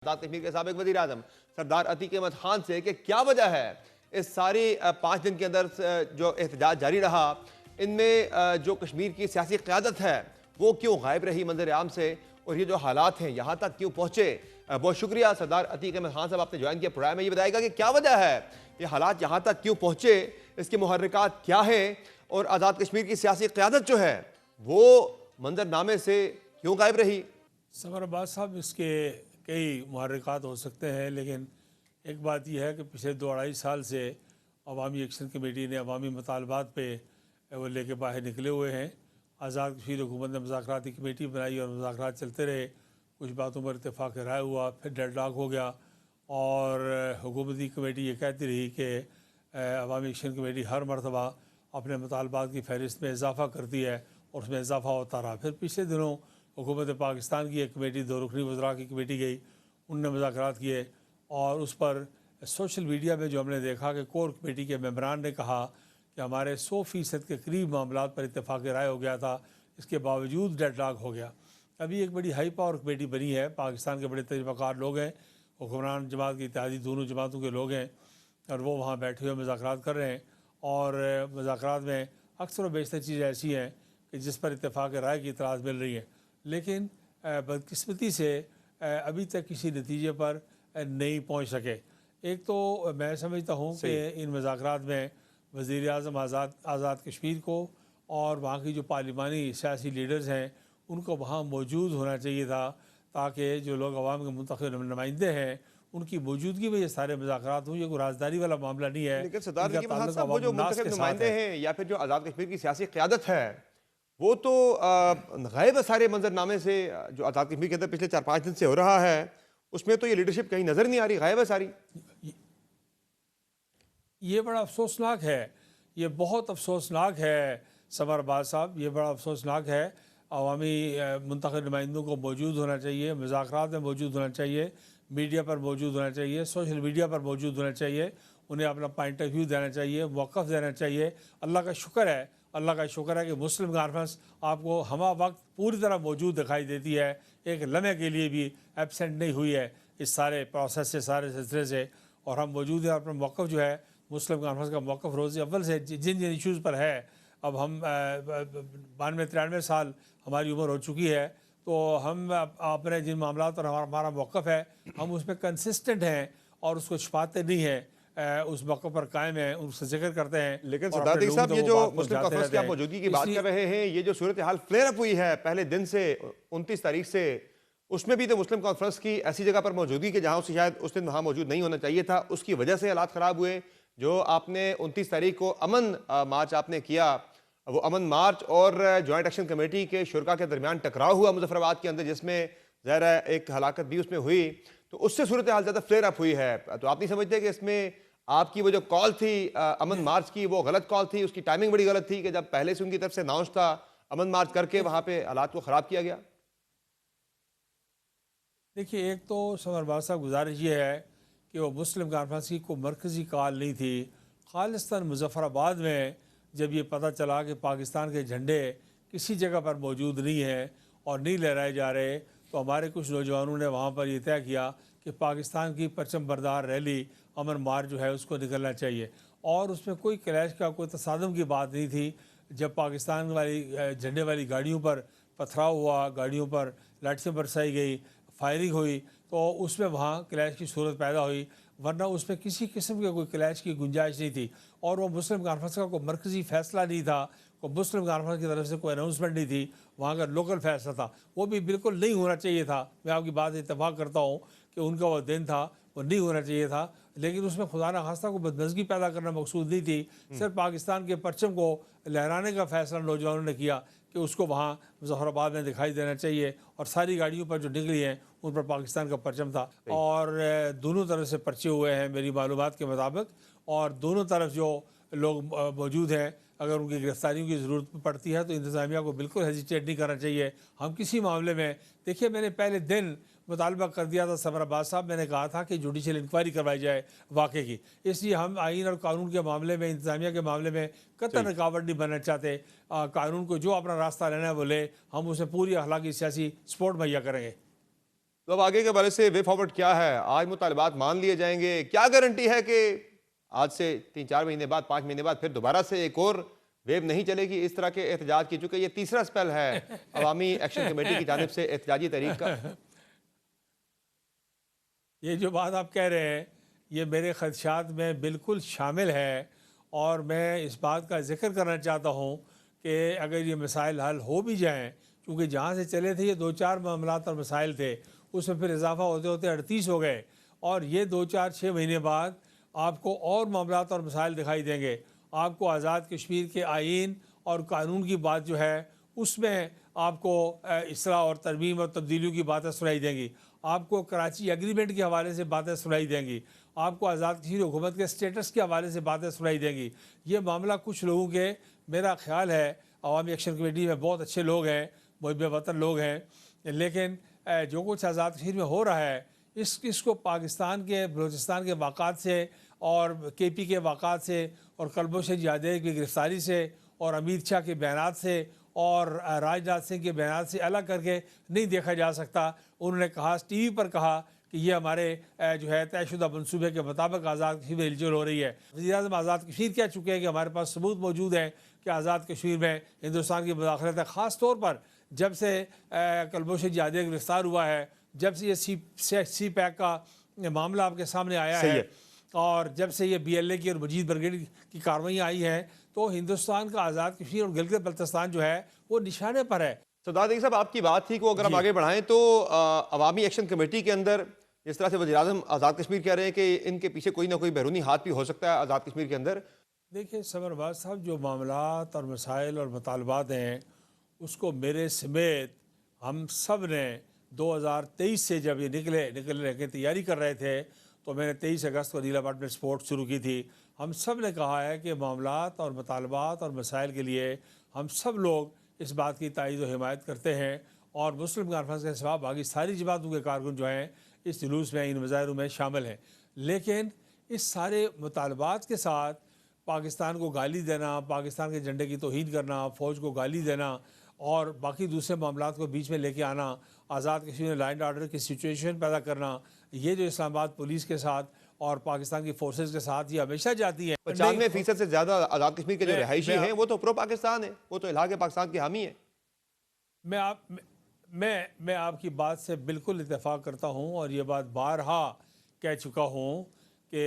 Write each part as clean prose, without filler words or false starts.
आज़ाद कश्मीर के साबिक वज़ीर आज़म सरदार अतीक अहमद खान से कि क्या वजह है इस सारी 5 दिन के अंदर जो एहतजाज जारी रहा, इनमें जो कश्मीर की सियासी क़यादत है वो क्यों गायब रही मंजर आम से, और ये जो हालात हैं यहाँ तक क्यों पहुँचे। बहुत शुक्रिया सरदार अतीक अहमद खान साहब, आपने ज्वाइन किया प्रोग्राम में। ये बताएगा कि क्या वजह है ये हालात यहाँ तक क्यों पहुँचे, इसके मुहर्रिकात क्या है, और आज़ाद कश्मीर की सियासी क़यादत जो है वो मंजरनामे से क्यों गायब रही। समर अब्बास साहब, इसके कई मुहर्रिकात हो सकते हैं, लेकिन एक बात यह है कि पिछले 2-2.5 साल से अवामी एक्शन कमेटी ने अवामी मुतालबात पे वो लेके बाहर निकले हुए हैं। आज़ाद कश्मीर हुकूमत ने मुज़ाकराती कमेटी बनाई और मुज़ाकरात चलते रहे। कुछ बातों पर इत्तेफाक राय हुआ, फिर डेडलॉक हो गया और हुकूमती कमेटी ये कहती रही कि अवामी एक्शन कमेटी हर मरतबा अपने मुतालबात की फ़हरिस्त में इजाफ़ा करती है और उसमें इजाफ़ा होता रहा। फिर पिछले दिनों हुकूमत पाकिस्तान की एक कमेटी, 2 रुकनी वज़रा की कमेटी गई, उनने मुज़ाकरात किए और उस पर सोशल मीडिया में जो हमने देखा कि कोर कमेटी के मेंबरान ने कहा कि हमारे 100% के करीब मामलात पर इत्तेफाक राय हो गया था, इसके बावजूद डेडलॉक हो गया। अभी एक बड़ी हाई पावर कमेटी बनी है, पाकिस्तान के बड़े तजुर्बाकार लोग हैं, हुक्मरान जमात की इत्तेहादी दोनों जमातों के लोग हैं और वो वहाँ बैठे हुए मुज़ाकरात कर रहे हैं। और मुज़ाकरात में अक्सर व बेशतर चीज़ें ऐसी हैं कि जिस पर इत्तेफाक राय की इतराज़ मिल रही है, लेकिन बदकिस्मती से अभी तक किसी नतीजे पर नहीं पहुंच सके। एक तो मैं समझता हूं कि इन मुज़ाकरात में वज़ीर आज़म आज़ाद कश्मीर को और वहाँ की जो पार्लिमानी सियासी लीडर्स हैं उनको वहाँ मौजूद होना चाहिए था, ताकि जो लोग अवाम के मुंतखब नुमाइंदे हैं उनकी मौजूदगी में ये सारे मुज़ाकरात हों। ये कोई राजदारी वाला मामला नहीं है। लेकिन सरदार वो जो मुंतखब नुमाइंदे हैं या फिर जो आज़ाद कश्मीर की सियासी क़यादत है वो तो गायब है सारे मंजरनामे से। जो आज़ाद कश्मीर के अंदर पिछले 4-5 दिन से हो रहा है उसमें तो ये लीडरशिप कहीं नज़र नहीं आ रही, गायब है सारी। ये बड़ा अफसोसनाक है, ये बहुत अफसोसनाक है समर अब्बास साहब, ये बड़ा अफसोसनाक है। अवामी मुंतखब नुमाइंदों को मौजूद होना चाहिए, मुज़ाकरात में मौजूद होना चाहिए, मीडिया पर मौजूद होना चाहिए, सोशल मीडिया पर मौजूद होना चाहिए, उन्हें अपना पॉइंट ऑफ व्यू देना चाहिए, मौक़िफ़ देना चाहिए। अल्लाह का शुक्र है कि मुस्लिम कॉन्फ्रेंस आपको हमा वक्त पूरी तरह मौजूद दिखाई देती है, एक लम्हे के लिए भी एबसेंट नहीं हुई है इस सारे प्रोसेस से, सारे सिलसिले से। और हम मौजूद हैं। अपना मौक़िफ़ जो है मुस्लिम कॉन्फ्रेंस का मौक़िफ़ रोज़ अव्वल से जिन जिन इशूज़ पर है, अब हम 92-93 साल हमारी उम्र हो चुकी है, तो हम अपने जिन मामलों पर हमारा मौक़िफ़ है हम उसमें कंसिस्टेंट हैं और उसको छुपाते नहीं हैं, उस मौक़े पर कायम है, उसका जिक्र करते हैं। लेकिन सरदार साहब, ये जो मुस्लिम कॉन्फ्रेंस की आप मौजूदगी की बात कर रहे हैं, ये जो सूरत हाल फ्लेयर अप हुई है पहले दिन से 29 तारीख से, उसमें भी तो मुस्लिम कॉन्फ्रेंस की ऐसी जगह पर मौजूदगी कि जहां उसे शायद उस दिन वहां मौजूद नहीं होना चाहिए था, उसकी वजह से हालात ख़राब हुए। जो आपने 29 तारीख को अमन मार्च आपने किया, वो अमन मार्च और जॉइंट एक्शन कमेटी के शुरा के दरमियान टकराव हुआ मुजफ्फराबाद के अंदर, जिसमें ज़ाहिर है एक हलाकत भी उसमें हुई, तो उससे सूरत हाल ज़्यादा फ्लेयर अप हुई है। तो आप नहीं समझते कि इसमें आपकी वो जो कॉल थी अमन मार्च की, वो गलत कॉल थी, उसकी टाइमिंग बड़ी गलत थी कि जब पहले से उनकी तरफ से अनाउंस था, अमन मार्च करके वहां पे हालात को ख़राब किया गया। देखिए, एक तो समर बाद साहब गुजारिश ये है कि वो मुस्लिम कॉन्फ्रेंस की कोई मरकज़ी कॉल नहीं थी। खालिस्तान मुजफ्फराबाद में जब ये पता चला कि पाकिस्तान के झंडे किसी जगह पर मौजूद नहीं हैं और नहीं लहराए जा रहे, तो हमारे कुछ नौजवानों ने वहाँ पर यह तय किया कि पाकिस्तान की परचम बरदार रैली अमन मार्च जो है उसको निकलना चाहिए। और उसमें कोई क्लैश का, कोई तसादम की बात नहीं थी। जब पाकिस्तान वाली झंडे वाली गाड़ियों पर पथराव हुआ, गाड़ियों पर लाठियाँ बरसाई गई, फायरिंग हुई, तो उसमें वहाँ क्लैश की सूरत पैदा हुई, वरना उसमें किसी किस्म के कोई क्लैश की गुंजाइश नहीं थी। और वो मुस्लिम कॉन्फ्रेंस का कोई मरकज़ी फ़ैसला नहीं था, कोई मुस्लिम कॉन्फ्रेंस की तरफ से कोई अनाउंसमेंट नहीं थी, वहाँ का लोकल फैसला था, वो भी बिल्कुल नहीं होना चाहिए था। मैं आपकी बात इत्तेफाक करता हूँ कि उनका वो दिन था, वो नहीं होना चाहिए था, लेकिन उसमें खुदा न खास्ता को बदमज़गी पैदा करना मकसूद नहीं थी। सिर्फ पाकिस्तान के परचम को लहराने का फ़ैसला नौजवानों ने किया कि उसको वहाँ मुजफ्फराबाद में दिखाई देना चाहिए, और सारी गाड़ियों पर जो निकली हैं उन पर पाकिस्तान का परचम था। और दोनों तरफ से पर्चे हुए हैं मेरी मालूमात के मुताबिक, और दोनों तरफ जो लोग मौजूद हैं, अगर उनकी गिरफ्तारियों की ज़रूरत पड़ती है तो इंतज़ामिया को बिल्कुल हेजिटेट नहीं करना चाहिए। हम किसी मामले में, देखिए, मैंने पहले दिन मुतालबा कर दिया था समर अब्बास साहब, मैंने कहा था कि जुडिशल इंक्वायरी करवाई जाए वाक़े की। इसलिए हम आइन और कानून के मामले में, इंतज़ामिया के मामले में कतई रुकावट नहीं बनना चाहते। कानून को जो अपना रास्ता लेना है वो ले, हम उसे पूरी अखलाकी सियासी सपोर्ट मुहैया करेंगे। तो अब आगे के बारे से वे फॉरवर्ड क्या है? आज मुतालबात मान लिए जाएंगे? क्या गारंटी है कि आज से 3-4 महीने बाद, 5 महीने बाद फिर दोबारा से एक और वेव नहीं चलेगी इस तरह के एहतजाज की? चूंकि ये तीसरा स्पेल है अवामी एक्शन कमेटी की जानिब से एहतजाजी तहरीक का। ये जो बात आप कह रहे हैं ये मेरे खदशात में बिल्कुल शामिल है, और मैं इस बात का जिक्र करना चाहता हूँ कि अगर ये मसाइल हल हो भी जाएँ, क्योंकि जहाँ से चले थे ये 2-4 मामलात और मसाइल थे, उसमें फिर इजाफा होते होते 38 हो गए, और ये 2-4-6 महीने बाद आपको और मामलात और मसाइल दिखाई देंगे। आपको आज़ाद कश्मीर के आइन और कानून की बात जो है उसमें आपको इसलाह और तरमीम और तब्दीलियों की बातें सुनाई देंगी। आपको कराची एग्रीमेंट के हवाले से बातें सुनाई देंगी। आपको आज़ाद कश्मीर हुकूमत के स्टेटस के हवाले से बातें सुनाई देंगी। ये मामला कुछ लोगों के, मेरा ख्याल है अवामी एक्शन कमेटी में बहुत अच्छे लोग हैं, मुहब्बे वतन लोग हैं, लेकिन जो कुछ आज़ाद कश्मीर में हो रहा है इसको पाकिस्तान के बलूचिस्तान के वाक़ात से और KP के वाक़ात से और कल्बों से जिहादी की गिरफ़्तारी से और अमित शाह के बयानात से और राजनाथ सिंह के बयानात से अलग करके नहीं देखा जा सकता। उन्होंने कहा, TV पर कहा कि ये हमारे जो है तयशुदा मनसूबे के मुताबिक आज़ाद कश्मीर में हिलचुल हो रही है। वज़ीर-ए-आज़म आज़ाद कश्मीर कह चुके हैं कि हमारे पास सबूत मौजूद हैं कि आज़ाद कश्मीर में हिंदुस्तान की मुदाखलत है। ख़ास तौर पर जब से कल्बों से जिहादी गिरफ़्तार हुआ है, जब से ये सी पैक का मामला आपके सामने आया है, और जब से ये BLA की और मजीद ब्रिगेड की कार्रवाइयाँ आई हैं, तो हिंदुस्तान का आज़ाद कश्मीर और गिलगित बल्तिस्तान जो है वो निशाने पर है। सरदार साहब, आपकी बात थी को अगर हम आगे बढ़ाएं तो अवामी एक्शन कमेटी के अंदर जिस तरह से वज़ीर-ए-आज़म आज़ाद कश्मीर कह रहे हैं कि इनके पीछे कोई ना कोई बैरूनी हाथ भी हो सकता है आज़ाद कश्मीर के अंदर। देखिए समरवाज साहब, जो मामलात और मसाइल और मुतालबात हैं उसको मेरे समेत हम सब ने 2023 से जब ये निकलने की तैयारी कर रहे थे, तो मैंने 23 अगस्त को नीला अपार्टमेंट स्पोर्ट शुरू की थी। हम सब ने कहा है कि मामलात और मुतालबात और मसाइल के लिए हम सब लोग इस बात की तायीद और हिमायत करते हैं, और मुस्लिम कॉन्फ्रेंस के सिवा बाकी सारी जमातों के कारकुन जो हैं इस जुलूस में, इन मुजाहिरों में शामिल हैं। लेकिन इस सारे मुतालबात के साथ पाकिस्तान को गाली देना, पाकिस्तान के झंडे की तौहीन करना, फ़ौज को गाली देना और बाकी दूसरे मामलात को बीच में लेके आना, आज़ाद कश्मीर में लॉ एंड ऑर्डर की सिचुएशन पैदा करना, ये जो इस्लामाबाद पुलिस के साथ और पाकिस्तान की फोर्सेस के साथ ये हमेशा जाती है। 95% से ज़्यादा आज़ाद कश्मीर के जो रिहायशी हैं वो तो प्रो पाकिस्तान है, वो तो इलाके पाकिस्तान के हामी है। मैं आपकी बात से बिल्कुल इत्तेफाक करता हूँ, और ये बात बारहा कह चुका हूँ कि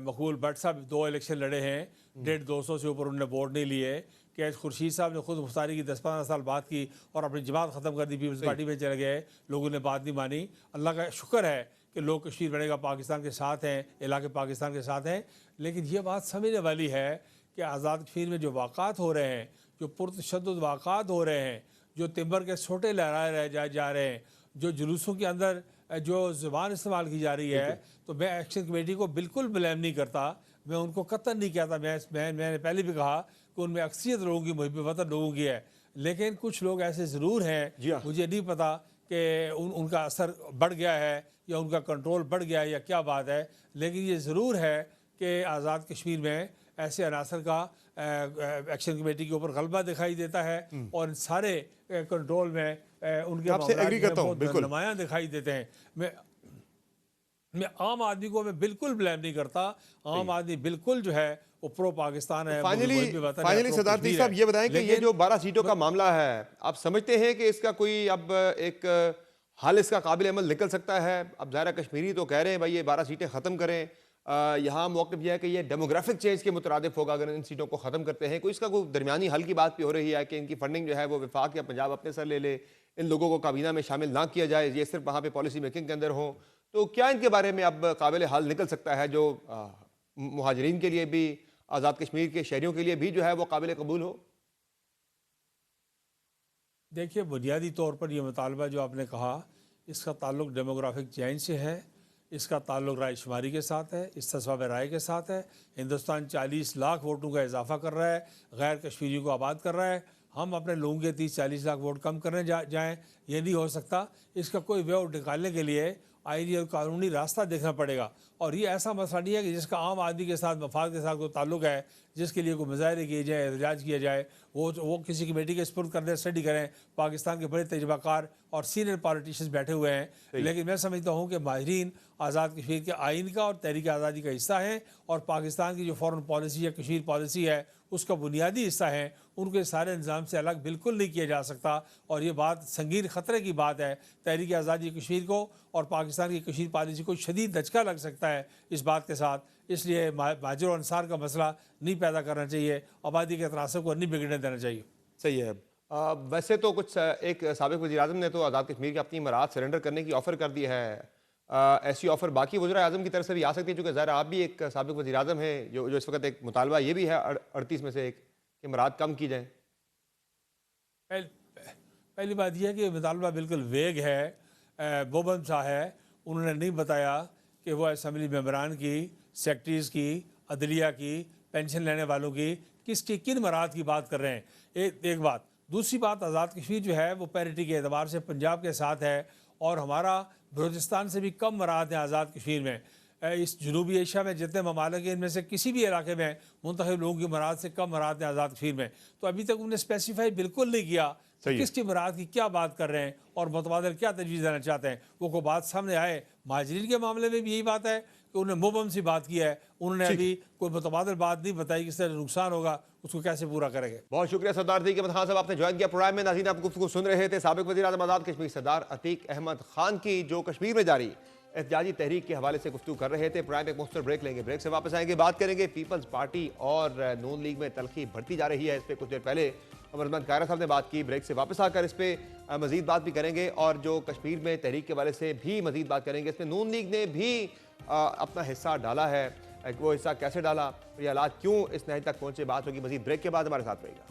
मकबूल भट्ट साहब 2 इलेक्शन लड़े हैं, 150-200 से ऊपर उन्होंने वोट नहीं लिए। कैश खुर्शीद साहब ने खुद मुख्तारी की 10-15 साल बात की और अपनी जमात ख़त्म कर दी, पीपल्स पार्टी में चले गए, लोगों ने बात नहीं मानी। अल्लाह का शुक्र है कि लोग कश्मीर बनेगा पाकिस्तान के साथ हैं, इलाके पाकिस्तान के साथ हैं। लेकिन ये बात समझने वाली है कि आज़ाद कश्मीर में जो वाक़ात हो रहे हैं, जो पुरतशद्दुद वाक़ात हो रहे हैं, जो तिम्बर के छोटे लहराए रह जा रहे हैं, जो जुलूसों के अंदर जो ज़ुबान इस्तेमाल की जा रही है, तो मैं एक्शन कमेटी को बिल्कुल ब्लेम नहीं करता, मैं उनको कतई नहीं कहता। मैंने पहले भी कहा कि उनमें अक्सरियत लोगों की, मुहब्बे वतन लोगों की है, लेकिन कुछ लोग ऐसे ज़रूर हैं, मुझे नहीं पता कि उनका असर बढ़ गया है या उनका कंट्रोल बढ़ गया है या क्या बात है, लेकिन ये ज़रूर है कि आज़ाद कश्मीर में ऐसे अनासर का एक्शन कमेटी के ऊपर गलबा दिखाई देता है, और इन सारे कंट्रोल में उनके नुमायाँ दिखाई देते हैं। मैं आम आदमी को मैं बिल्कुल ब्लेम नहीं करता। आम आदमी बिल्कुल जो है वो प्रो पाकिस्तान है। फाइनली सरदार साहब ये बताएं कि ये जो 12 सीटों का मामला है, आप समझते हैं कि इसका कोई अब एक हल, इसका काबिल अमल निकल सकता है? अब ज़ाहिर कश्मीरी तो कह रहे हैं भाई ये 12 सीटें ख़त्म करें, यहाँ मौक़िफ़ यह है कि ये डेमोग्राफिक चेंज के मुतरादिफ होगा अगर इन सीटों को ख़त्म करते हैं। कोई इसका कोई दरमियानी हल की बात भी हो रही है कि इनकी फंडिंग जो है वो वफाक या पंजाब अपने सर ले ले, इन लोगों को काबीना में शामिल ना किया जाए, ये सिर्फ वहाँ पे पॉलिसी मेकिंग के अंदर हो। तो क्या इनके बारे में अब काबिल हल निकल सकता है जो मुहाजिरीन के लिए भी, आज़ाद कश्मीर के शहरियों के लिए भी जो है वो काबिल कबूल हो? देखिए, बुनियादी तौर पर यह मुतालबा जो आपने कहा, इसका ताल्लुक डेमोग्राफिक चेंज से है, इसका ताल्लुक रायशुमारी के साथ है, इस्तिस्वाब राय के साथ है। हिंदुस्तान 40 लाख वोटों का इजाफा कर रहा है, गैर कश्मीरियों को आबाद कर रहा है। हम अपने लोगों के 30-40 लाख वोट कम करने जाएँ, ये नहीं हो सकता। इसका कोई वे आउट निकालने के लिए आईनी और कानूनी रास्ता देखना पड़ेगा, और ये ऐसा मसला नहीं है कि जिसका आम आदमी के साथ, मफाद के साथ कोई ताल्लुक है जिसके लिए कोई मुजाहरे किए जाए, एहतजाज किया जाए, वो किसी कमेटी के स्पुर्द कर दें, स्टडी करें। पाकिस्तान के बड़े तजुर्बाकार और सीनियर पॉलिटिशियंस बैठे हुए हैं। लेकिन मैं समझता हूँ कि माहिरीन आज़ाद कश्मीर के आइन का और तहरीक आज़ादी का हिस्सा हैं और पाकिस्तान की जो फॉरेन पॉलिसी है, कश्मीर पॉलिसी है, उसका बुनियादी हिस्सा है। उनके सारे निज़ाम से अलग बिल्कुल नहीं किया जा सकता और ये बात संगीन ख़तरे की बात है तहरीक आज़ादी कश्मीर को और पाकिस्तान की कश्मीर पॉलिसी को शदीद धचका लग सकता है इस बात के साथ। इसलिए महाजिर और अंसार का मसला नहीं पैदा करना चाहिए, आबादी के तनासब को नहीं बिगड़ने देना चाहिए। सही है। वैसे तो कुछ एक साबिक़ वज़ीर-ए-आज़म ने तो आज़ाद कश्मीर की अपनी इमारात सरेंडर करने की ऑफ़र कर दी है। ऐसी ऑफ़र बाकी वज़ीर-ए-आज़म की तरफ से भी आ सकती है, चूँकि ज़ाहिर आप भी एक साबिक़ वज़ीर-ए-आज़म हैं, जो इस वक्त एक मुतालबा ये भी है 38 में से एक कि इमारात कम की जाएँ। पहली बात यह है कि मुतालबा बिल्कुल वेग है, बोबम सा है। उन्होंने नहीं बताया कि वो असम्बली मेंबरान की, सेक्रेटरीज़ की, अदलिया की, पेंशन लेने वालों की किन मराहत की बात कर रहे हैं। एक बात। दूसरी बात, आज़ाद कश्मीर जो है वो पैरिटी के एतबार से पंजाब के साथ है और हमारा बलूचिस्तान से भी कम मराहत हैं आज़ाद कश्मीर में। इस जनूबी एशिया में जितने ममालिक हैं इनमें से किसी भी इलाके में मुंतखब लोगों की मराहत से कम मराहत हैं आज़ाद कश्मीर में। तो अभी तक उन्हें स्पेसिफाई बिल्कुल नहीं किया किसकी मराहत की क्या बात कर रहे हैं और मुतबादिल क्या तजवीज़ देना चाहते हैं। वो को बात सामने आए। महाजरीन के मामले में भी यही बात है कि उन्होंने मुबम सी बात की है, उन्होंने अभी कोई मुतबादिल बात नहीं बताई किस तरह नुकसान होगा, उसको कैसे पूरा करेंगे। बहुत शुक्रिया सरदार अतीक अहमद खान साहब, आपने ज्वाइन किया प्रोग्राम में। नाज़रीन, आप गुफ्तगू सुन रहे थे साबिक़ वज़ीर-ए-आज़म आज़ाद कश्मीर सरदार अतीक अहमद खान की, जो कश्मीर में जारी एहतजाजी तहरीक के हवाले से गुफ्तगू कर रहे थे। प्रोग्राम एक मुख्तर ब्रेक लेंगे, ब्रेक से वापस आएंगे, बात करेंगे पीपल्स पार्टी और नून लीग में तलखी बढ़ती जा रही है। इस पर कुछ देर पहले अमरमान कायरा साहब ने बात की। ब्रेक से वापस आकर इस पर मजीद बात भी करेंगे और जो कश्मीर में तहरीक के हवाले से भी मजीद बात करेंगे। इसमें नून लीग ने भी अपना हिस्सा डाला है, वो हिस्सा कैसे डाला, ये हालात क्यों इस नहज तक पहुंचे, बात होगी मजीद ब्रेक के बाद। हमारे साथ रहेगा।